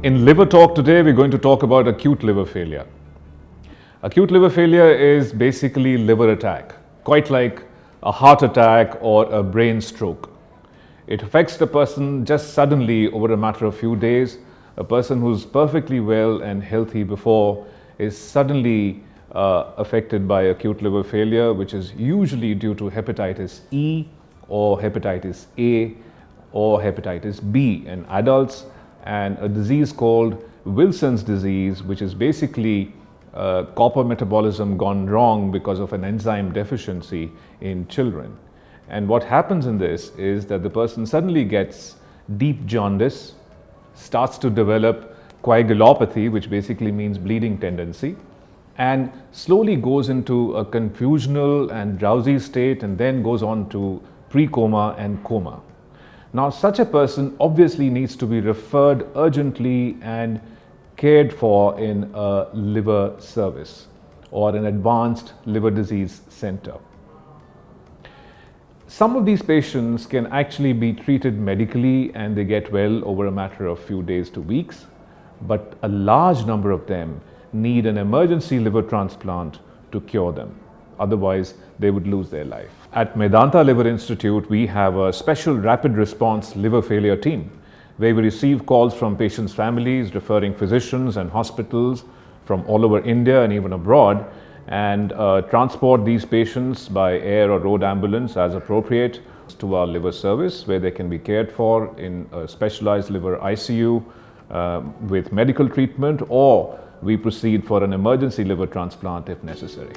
In Liver Talk today, we're going to talk about acute liver failure. Acute liver failure is basically liver attack, quite like a heart attack or a brain stroke. It affects the person just suddenly over a matter of few days. A person who's perfectly well and healthy before is suddenly affected by acute liver failure, which is usually due to hepatitis E or hepatitis A or hepatitis B in adults, and a disease called Wilson's disease, which is basically copper metabolism gone wrong because of an enzyme deficiency in children. And what happens in this is that the person suddenly gets deep jaundice, starts to develop coagulopathy, which basically means bleeding tendency, and slowly goes into a confusional and drowsy state, and then goes on to pre-coma and coma. Now, such a person obviously needs to be referred urgently and cared for in a liver service or an advanced liver disease center. Some of these patients can actually be treated medically and they get well over a matter of few days to weeks, but a large number of them need an emergency liver transplant to cure them. Otherwise, they would lose their life. At Medanta Liver Institute, we have a special rapid response liver failure team where we receive calls from patients' families, referring physicians and hospitals from all over India and even abroad, and transport these patients by air or road ambulance as appropriate to our liver service, where they can be cared for in a specialized liver ICU with medical treatment, or we proceed for an emergency liver transplant if necessary.